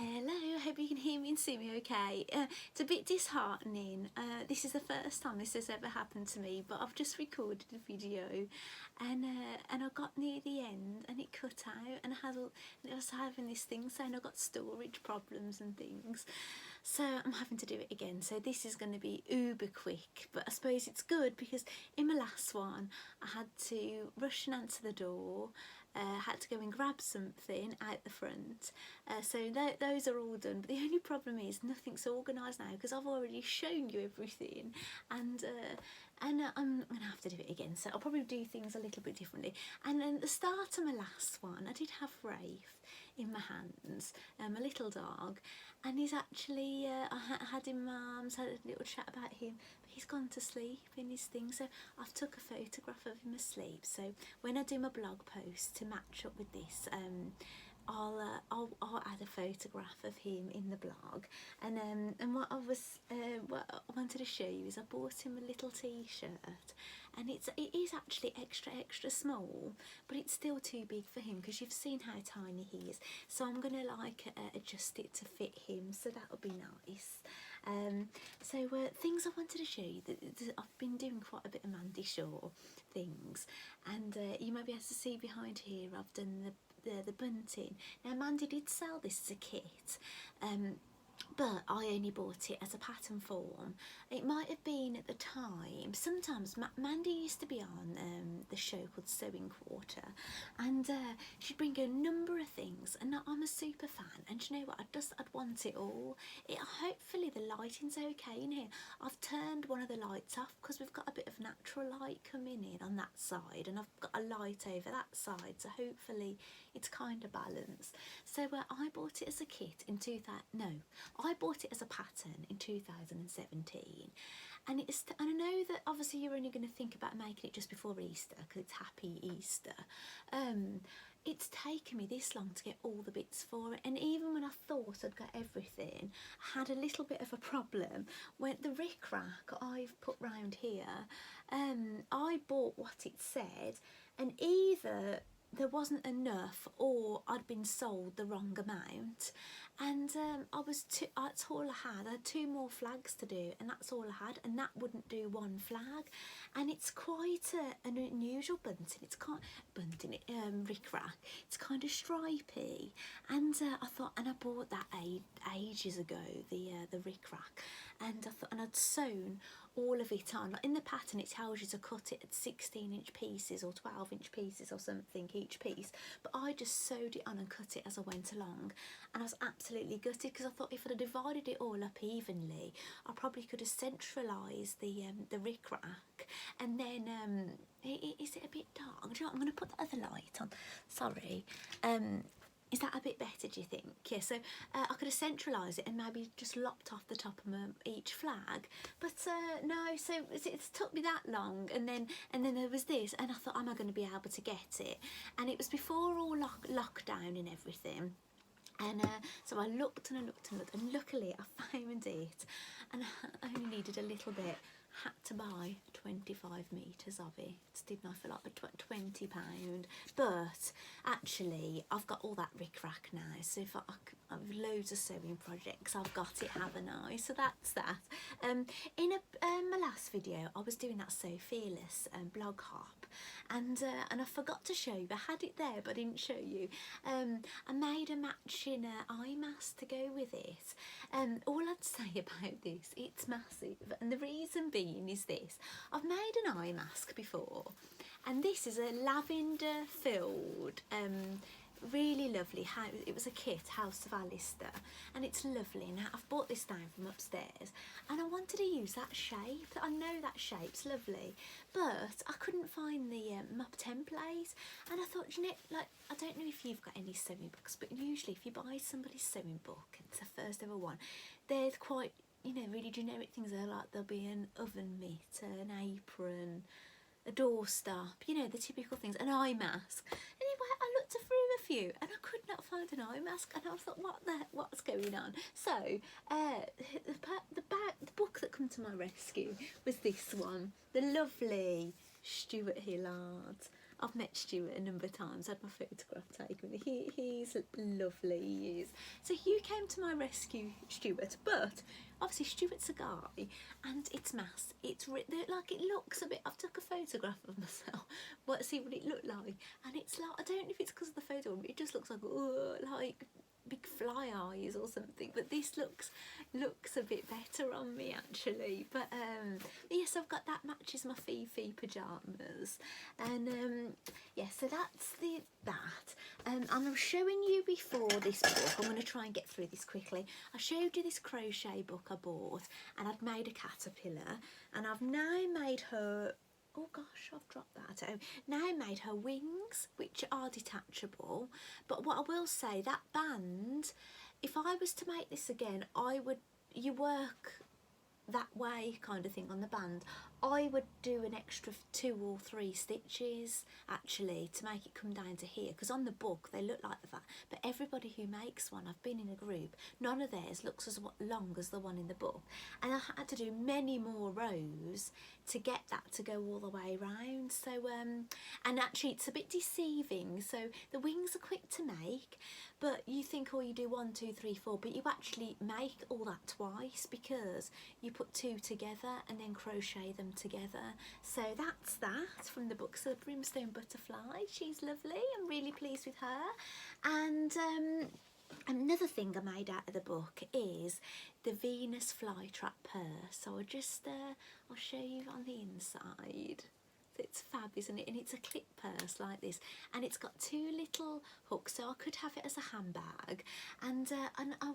Hello, I hope you can hear me and see me okay. It's a bit disheartening. This is the first time this has ever happened to me, but I've just recorded a video and I got near the end and it cut out, and I was having this thing saying I got storage problems and things. So I'm having to do it again. So this is going to be uber quick, but I suppose it's good because in my last one I had to rush and answer the door. Had to go and grab something out the front, so those are all done, but the only problem is nothing's organised now because I've already shown you everything, and I'm going to have to do it again, so I'll probably do things a little bit differently. And then at the start of my last one I did have Rafe in my hands, a little dog, and he's actually, I had him in my arms, had a little chat about him, but he's gone to sleep in his thing, so I've took a photograph of him asleep. So when I do my blog post to match up with this, I'll add a photograph of him in the blog. And what I wanted to show you is I bought him a little t-shirt, and it is actually extra small, but it's still too big for him because you've seen how tiny he is. So I'm gonna adjust it to fit him, so that'll be nice. Things I wanted to show you, that I've been doing quite a bit of Mandy Shaw things, and you might be able to see behind here I've done the bunting. Now Mandy did sell this as a kit, but I only bought it as a pattern form. It might have been at the time. Sometimes Mandy used to be on the show called Sewing Quarter, and she'd bring a number of things, and I'm a super fan, and you know what, I'd want it all. Hopefully the lighting's okay in here. I've turned one of the lights off because we've got a bit of natural light coming in on that side, and I've got a light over that side, so hopefully it's kind of balanced. So I bought it as a kit in I bought it as a pattern in 2017, and I know that obviously you're only going to think about making it just before Easter because it's Happy Easter. It's taken me this long to get all the bits for it, and even when I thought I'd got everything, I had a little bit of a problem when the rick-rack I've put round here, I bought what it said, and either there wasn't enough or I'd been sold the wrong amount, and that's all I had. I had 2 more flags to do, and that's all I had, and that wouldn't do 1 flag. And it's quite an unusual bunting. It's quite rick-rack. It's kind of stripy, and I thought, and I bought that ages ago, the rick-rack, and I thought, and I'd sewn all of it on. Like in the pattern it tells you to cut it at 16-inch pieces or 12-inch pieces or something each piece, but I just sewed it on and cut it as I went along, and I was absolutely gutted because I thought if I'd have divided it all up evenly I probably could have centralised the rick-rack. And then is it a bit dark? Do you know what? I'm going to put the other light on, sorry. Is that a bit better, do you think? Yeah, so I could have centralised it and maybe just lopped off the top of each flag, but no, so it's took me that long, and then there was this, and I thought, am I going to be able to get it? And it was before all lockdown and everything. And so I looked and I looked and looked, and luckily I found it, and I only needed a little bit. Had to buy 25 metres of it, didn't I, for like £20, but actually I've got all that rick-rack now, so if I've loads of sewing projects, I've got it, haven't I? So that's that. In my last video I was doing that So Fearless blog hop, and I forgot to show you. I had it there but I didn't show you. I made a matching eye mask to go with it. All I'd say about this, it's massive, and the reason being is this: I've made an eye mask before, and this is a lavender filled, really lovely house. It was a kit, House of Alistair, and it's lovely. Now I've bought this down from upstairs, and I wanted to use that shape. I know that shape's lovely, but I couldn't find the mop template, and I thought, you know, like, I don't know if you've got any sewing books, but usually if you buy somebody's sewing book, it's the first ever one, they're quite, you know, really generic things. They're like, there'll be an oven mitt, an apron, a doorstop, you know, the typical things, an eye mask. Anyway, I looked through a few and I could not find an eye mask, and I thought, what's going on? So the book that came to my rescue was this one, the lovely Stuart Hilliard. I've met Stuart a number of times, had my photograph taken with him. He's lovely, he is. So you came to my rescue, Stuart, but obviously Stuart's a guy and it's mass. It's like, it looks a bit, I've took a photograph of myself, but see what it looked like, and it's like, I don't know if it's because of the photo, but it just looks like big fly eyes or something, but this looks a bit better on me actually. But yes, I've got that, matches my Fifi pyjamas, and yeah, so that's that. And I'm showing you before this book, I'm going to try and get through this quickly. I showed you this crochet book I bought, and I'd made a caterpillar, and I've now made her, oh gosh, I've dropped that. Oh, now I made her wings, which are detachable. But what I will say, that band, if I was to make this again, you work that way kind of thing on the band. I would do an extra 2 or 3 stitches actually to make it come down to here, because on the book they look like that, but everybody who makes one, I've been in a group, none of theirs looks as long as the one in the book, and I had to do many more rows to get that to go all the way around. So and actually it's a bit deceiving. So the wings are quick to make, but you think, oh, you do 1, 2, 3, 4, but you actually make all that twice, because you put 2 together and then crochet them together. So that's that from the book. So the Brimstone Butterfly, she's lovely, I'm really pleased with her. And another thing I made out of the book is the Venus flytrap purse. So I'll show you on the inside. It's fab, isn't it? And it's a clip purse like this, and it's got 2 little hooks, so I could have it as a handbag. And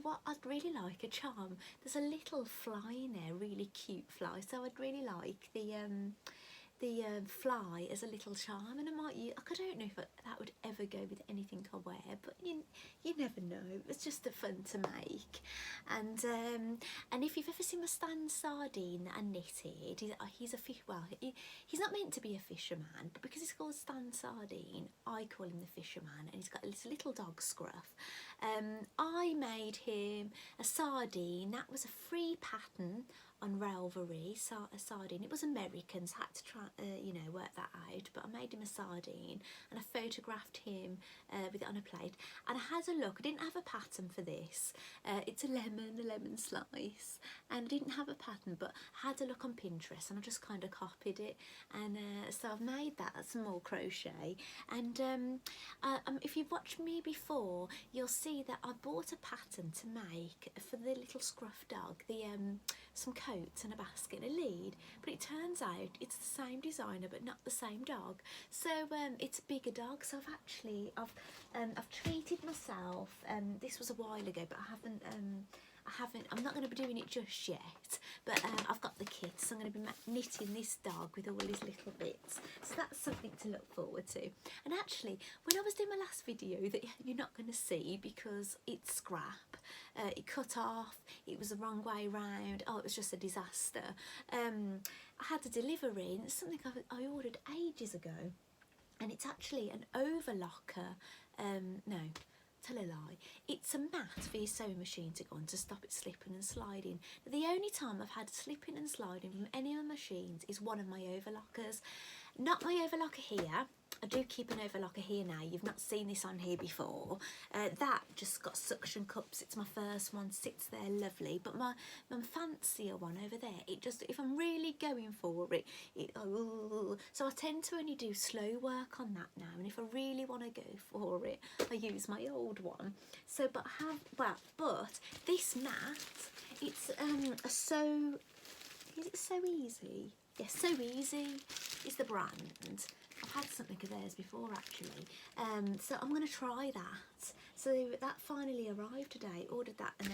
what I'd really like a charm. There's a little fly in there, really cute fly. So I'd really like the fly as a little charm, and I don't know if that would ever go with anything I wear, but you never know. It's just fun to make. And if you've ever seen my Stan Sardine that I knitted, he's a fish. Well, he's not meant to be a fisherman, but because he's called Stan Sardine, I call him the fisherman, and he's got this little dog Scruff. I made him a sardine. That was a free pattern on Ravelry, a sardine. It was American, so I had to try, work that out, but I made him a sardine, and I photographed him with it on a plate, and I had a look. I didn't have a pattern for this. It's a lemon slice, and I didn't have a pattern, but I had a look on Pinterest, and I just kind of copied it, and so I've made that, some more crochet. And if you've watched me before, you'll see that I bought a pattern to make for the little Scruff dog, some coats and a basket and a lead, but it turns out it's the same designer but not the same dog. So it's a bigger dog, so I've treated myself. This was a while ago, but I'm not going to be doing it just yet, but I've got the kit, so I'm going to be knitting this dog with all his little bits, so that's something to look forward to. And actually, when I was doing my last video that you're not going to see because it's scrap, it cut off, it was the wrong way round, it was just a disaster. I had a delivery, and it's something I ordered ages ago, and it's actually an overlocker. No, tell a lie, it's a mat for your sewing machine to go on to stop it slipping and sliding. The only time I've had slipping and sliding from any of the machines is one of my overlockers. Not my overlocker here. I do keep an overlocker here now. You've not seen this on here before. That just got suction cups. It's my first one, sits there lovely. But my fancier one over there, it just, if I'm really going for it, so I tend to only do slow work on that now. And if I really want to go for it, I use my old one. So, but this mat, it's is it So Easy? Yes, So Easy is the brand. I've had something of theirs before actually, so I'm going to try that. So that finally arrived today. Ordered that an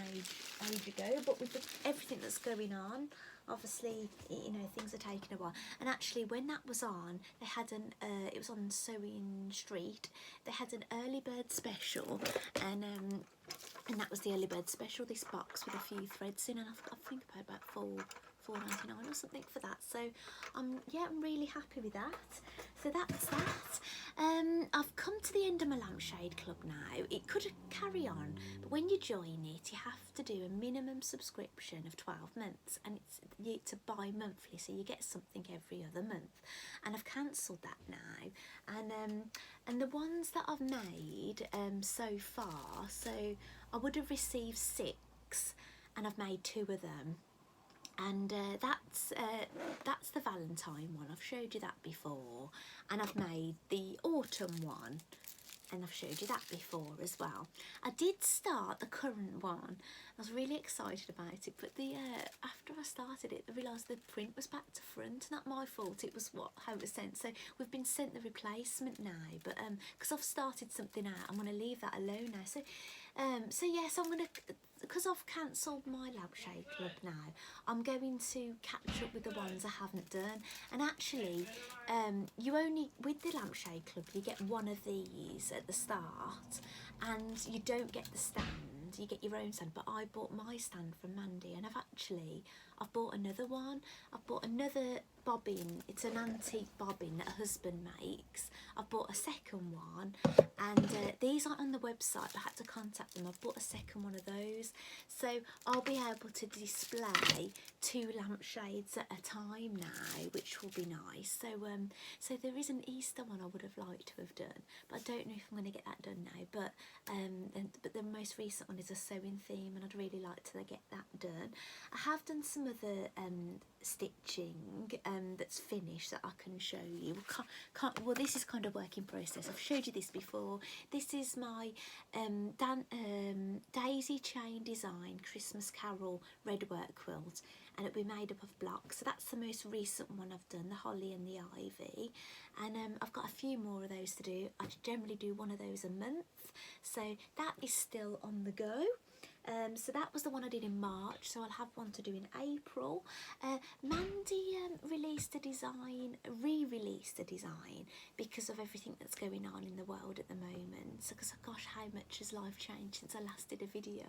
age ago, but with everything that's going on, obviously, things are taking a while. And actually, when that was on, they had it was on Sewing Street. They had an early bird special, and that was the early bird special. This box with a few threads in, and I think I paid about $4.99 or something for that. So I'm really happy with that. So that's that. I've come to the end of my lampshade club now. It could carry on, but when you join it, you have to do a minimum subscription of 12 months, and it's bi-monthly, so you get something every other month. And I've cancelled that now. And the ones that I've made so far, so I would have received 6, and I've made 2 of them. And that's the Valentine one. I've showed you that before, and I've made the autumn one, and I've showed you that before as well. I did start the current one. I was really excited about it, but the after I started it, I realised the print was back to front. Not my fault. It was how it was sent. So we've been sent the replacement now, but because I've started something out, I'm going to leave that alone now. So yes, I'm going to, because I've cancelled my lampshade club now, I'm going to catch up with the ones I haven't done. And actually, you only, with the lampshade club, you get one of these at the start, and you don't get the stand. You get your own stand, but I bought my stand from Mandy, and I've bought another one. I've bought another bobbin. It's an antique bobbin that a husband makes. I've bought a second one, and these aren't on the website, but I had to contact them. I've bought a second one of those, so I'll be able to display 2 lampshades at a time now, which will be nice. So there is an Easter one I would have liked to have done, but I don't know if I'm going to get that done now. But the most recent one is a sewing theme, and I'd really like to get that done. I have done some other stitching that's finished that I can show you. Well, this is kind of work in process. I've showed you this before. This is my daisy chain design Christmas Carol red work quilt, and it'll be made up of blocks. So that's the most recent one I've done, the holly and the ivy, and I've got a few more of those to do. I generally do one of those a month, so that is still on the go. So that was the one I did in March, so I'll have one to do in April. Mandy re-released a design because of everything that's going on in the world at the moment. So, because gosh, how much has life changed since I last did a video?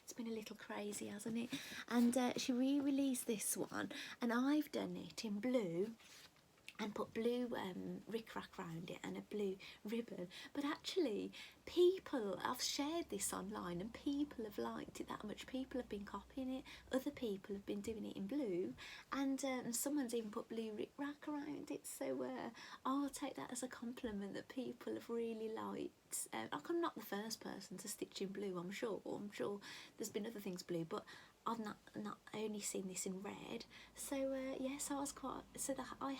It's been a little crazy, hasn't it? And she re-released this one, and I've done it in blue and put blue rickrack around it and a blue ribbon. But actually, I've shared this online, and people have liked it that much. People have been copying it. Other people have been doing it in blue, and someone's even put blue rickrack around it. So I'll take that as a compliment that people have really liked. I'm not the first person to stitch in blue. I'm sure there's been other things blue, but I've not only seen this in red. So yes, I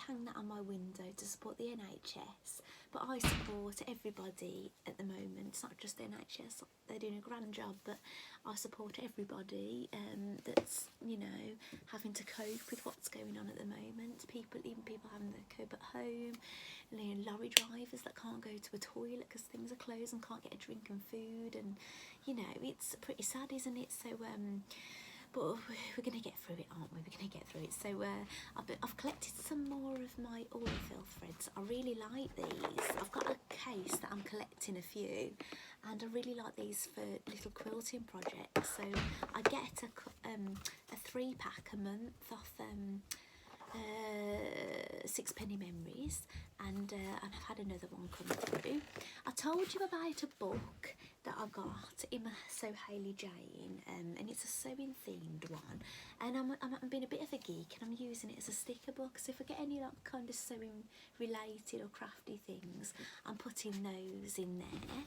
hang that on my window to support the NHS, but I support everybody at the moment. It's not just the NHS, they're doing a grand job, but I support everybody that's, you know, having to cope with what's going on at the moment. Even people having to cope at home, you know, lorry drivers that can't go to a toilet because things are closed and can't get a drink and food, and you know, it's pretty sad, isn't it? So but we're going to get through it, aren't we? We're going to get through it. So I've collected some more of my oil fill threads. I really like these. I've got a case that I'm collecting a few, and I really like these for little quilting projects. So I get a 3-pack a month off 6penny Memories, and I've had another one come through. I told you about a book that I got in my So Hayley Jane, and it's a sewing themed one, and I'm being a bit of a geek, and I'm using it as a sticker book. So if I get any like kind of sewing related or crafty things, I'm putting those in there.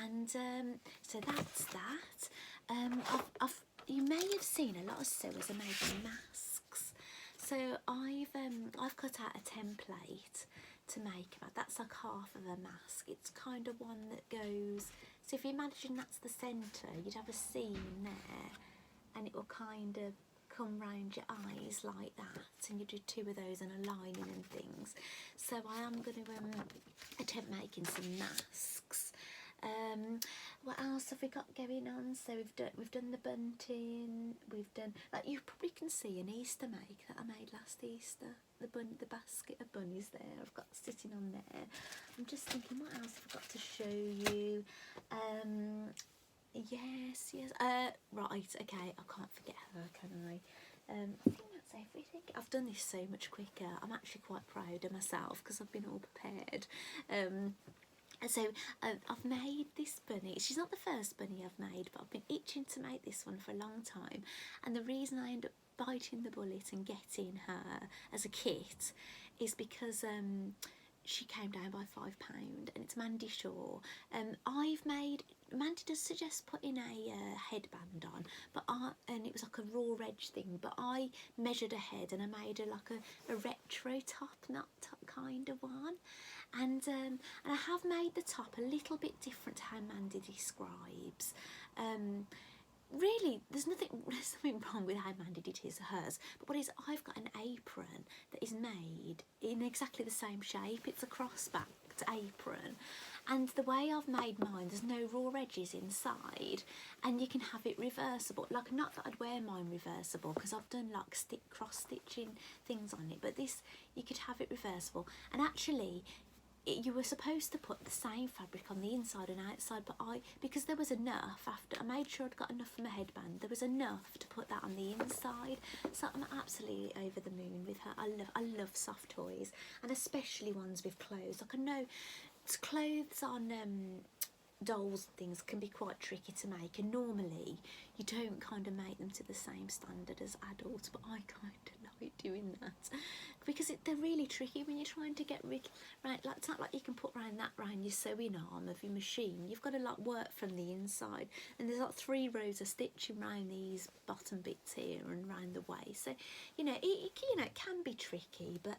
And so that's that. You may have seen a lot of sewers are making masks. So I've cut out a template to make that. That's like half of a mask. It's kind of one that goes, so if you imagine that's the centre, you'd have a seam there, and it will kind of come round your eyes like that, and you do 2 of those and a lining and things. So I am going to attempt making some masks. What else have we got going on? So we've done the bunting. We've done, like, you probably can see an Easter make that I made last Easter. The basket of bunnies there I've got sitting on there. I'm just thinking, what else have I got to show you? Yes. Right, okay, I can't forget her, can I? I think that's everything. I've done this so much quicker. I'm actually quite proud of myself because I've been all prepared. So I've made this bunny. She's not the first bunny I've made, but I've been itching to make this one for a long time. And the reason I end up biting the bullet and getting her as a kit is because she came down by £5, and it's Mandy Shaw. Mandy does suggest putting a headband on, but and it was like a raw edge thing, but I measured ahead and I made her like a retro top, not top kind of one. And I have made the top a little bit different to how Mandy describes. Really, there's nothing wrong with how Mandy did hers, but what is, I've got an apron that is made in exactly the same shape. It's a cross-backed apron, and the way I've made mine, there's no raw edges inside, and you can have it reversible. Like, not that I'd wear mine reversible because I've done like cross-stitching things on it, but this, you could have it reversible. And actually, you were supposed to put the same fabric on the inside and outside, but because there was enough, after I made sure I'd got enough for my headband, there was enough to put that on the inside. So I'm absolutely over the moon with her. I love soft toys, and especially ones with clothes. Like, I know clothes on dolls and things can be quite tricky to make, and normally you don't kind of make them to the same standard as adults, but I kind of like doing that because they're really tricky when you're trying to get right. Like, it's not like you can put round your sewing arm of your machine. You've got to like work from the inside, and there's like 3 rows of stitching around these bottom bits here and round the waist. So it can be tricky, but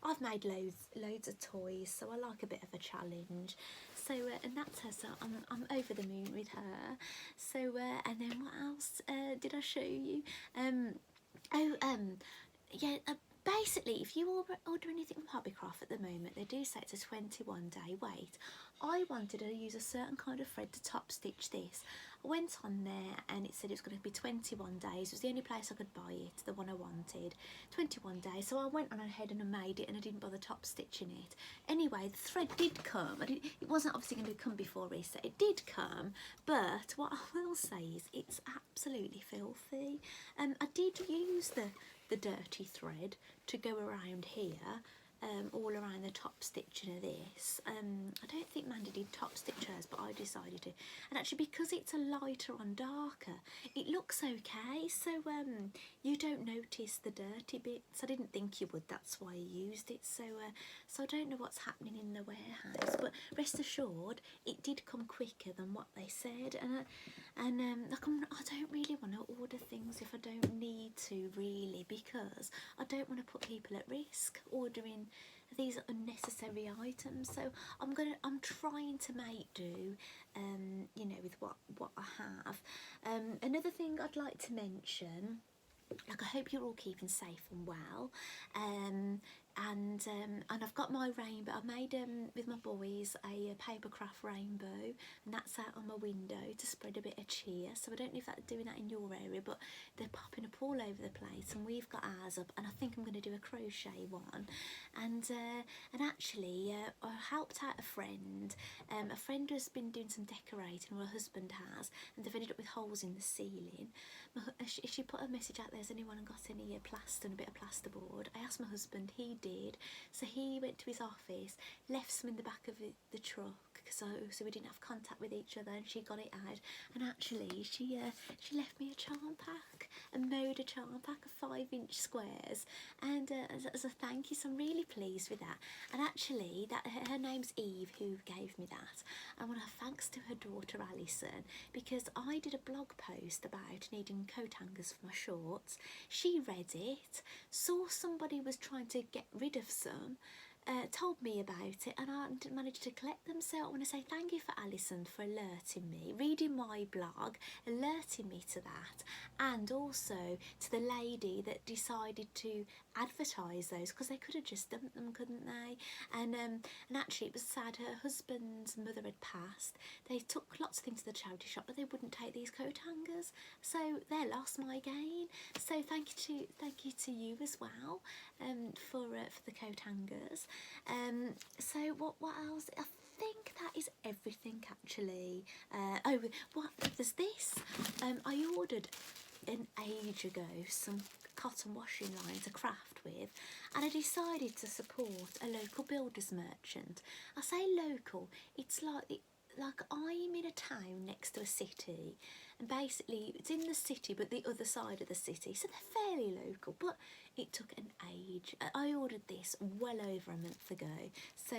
I've made loads of toys, so I like a bit of a challenge. So and that's her. So I'm over the moon with her. So and then what else did I show you? Basically, if you order anything from Hobbycraft at the moment, they do say it's a 21-day wait. I wanted to use a certain kind of thread to top stitch this. I went on there and it said it was going to be 21 days. It was the only place I could buy it, the one I wanted. 21 days. So I went on ahead and I made it, and I didn't bother top stitching it. Anyway, the thread did come. It wasn't obviously going to come before Easter. It did come, but what I will say is it's absolutely filthy. I did use the dirty thread to go around here, all around the top stitching of this. I don't think Mandy did top stitch hers, but I decided to. And actually, because it's a lighter on darker, it looks okay. So you don't notice the dirty bits. I didn't think you would. That's why I used it. So I don't know what's happening in the warehouse, but rest assured, it did come quicker than what they said. And like, I don't really want to order things if I don't need to, really, because I don't want to put people at risk ordering these unnecessary items. So I'm trying to make do, with what I have. Another thing I'd like to mention, like, I hope you're all keeping safe and well, and I've got my rainbow. I made with my boys a paper craft rainbow, and that's out on my window to spread a bit of cheer. So I don't know if that's doing that in your area, but they're popping up all over the place, and we've got ours up, and I think I'm going to do a crochet one. And actually, I helped out a friend. A friend has been doing some decorating, or her husband has, and they've ended up with holes in the ceiling. She put a message out there, has anyone got any plaster and a bit of plasterboard? I asked my husband, he did. So he went to his office, left some in the back of the truck, so we didn't have contact with each other, and she got it out. And actually, she left me a charm pack, a mode charm pack of 5-inch squares, and as a thank you. So I'm really pleased with that. And actually, her name's Eve, who gave me that. I want to thanks to her daughter Alison, because I did a blog post about needing coat hangers for my shorts. She read it, saw somebody was trying to get rid of some, told me about it, and I managed to collect them. So I want to say thank you for Alison for alerting me, reading my blog, alerting me to that, and also to the lady that decided to advertise those, because they could have just dumped them, couldn't they? And actually, it was sad. Her husband's mother had passed. They took lots of things to the charity shop, but they wouldn't take these coat hangers, so they're lost, my gain. So thank you to you as well, for the coat hangers. So what else? I think that is everything, actually. There's this. I ordered an age ago some cotton washing line to craft with, and I decided to support a local builders merchant. I say local, it's like I'm in a town next to a city, and basically it's in the city but the other side of the city, so they're fairly local, but it took an age. I ordered this well over a month ago, so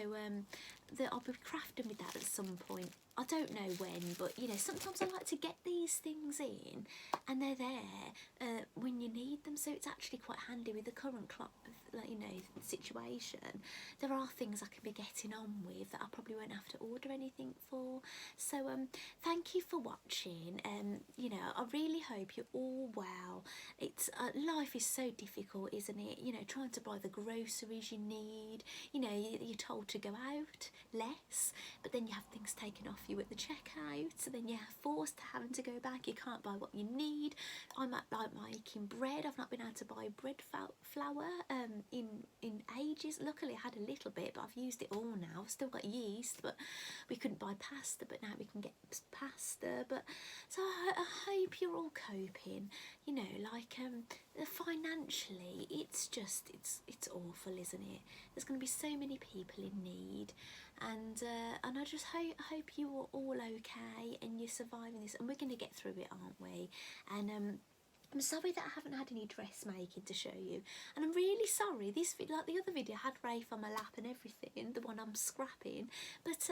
I'll be crafting with that at some point. I don't know when, but you know, sometimes I like to get these things in and they're there when you need them, so it's actually quite handy with the current situation. There are things I can be getting on with that I probably won't have to order anything for. So thank you for watching. You know, I really hope you're all well. It's life is so difficult, isn't it? You know, trying to buy the groceries you need. You know, you're told to go out less, but then you have things taken off you at the checkout, so then you're forced to having to go back. You can't buy what you need. I'm like making bread. I've not been able to buy bread flour in ages. Luckily I had a little bit, but I've used it all now. I've still got yeast, but we couldn't buy pasta, but now we can get pasta. But so I hope you're all coping. You know, like financially, it's just it's awful, isn't it? There's going to be so many people in need, and I just hope you are all okay and you're surviving this, and we're going to get through it, aren't we? And I'm sorry that I haven't had any dressmaking to show you, and I'm really sorry. This like the other video had Rafe on my lap and everything, the one I'm scrapping. But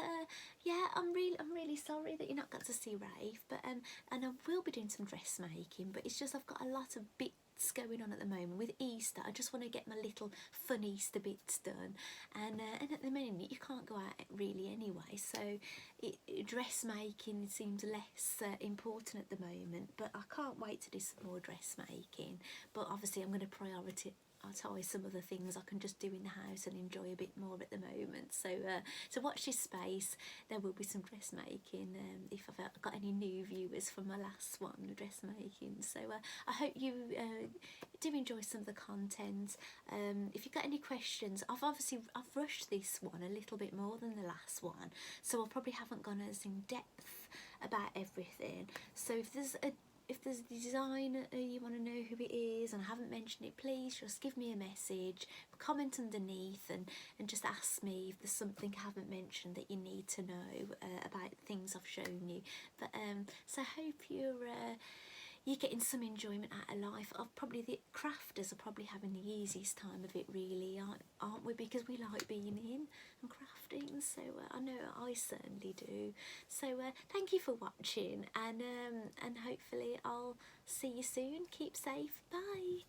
yeah, I'm really sorry that you're not got to see Rafe. But and I will be doing some dressmaking, but it's just I've got a lot of bits going on at the moment with Easter. I just want to get my little fun Easter bits done, and at the minute you can't go out really anyway, so dressmaking seems less important at the moment, but I can't wait to do some more dressmaking. But obviously I'm going to prioritise some other things I can just do in the house and enjoy a bit more at the moment. So so watch this space. There will be some dressmaking if I've got any new viewers from my last one, dressmaking. So I hope you do enjoy some of the content. If you've got any questions, I've rushed this one a little bit more than the last one, so I probably haven't gone as in depth about everything. So if there's a design you want to know who it is and I haven't mentioned it, please just give me a message, comment underneath, and just ask me if there's something I haven't mentioned that you need to know about things I've shown you. But so I hope you're getting some enjoyment out of life. The crafters are probably having the easiest time of it, really, aren't we? Because we like being in and crafting. So I know I certainly do. So thank you for watching, and hopefully I'll see you soon. Keep safe. Bye.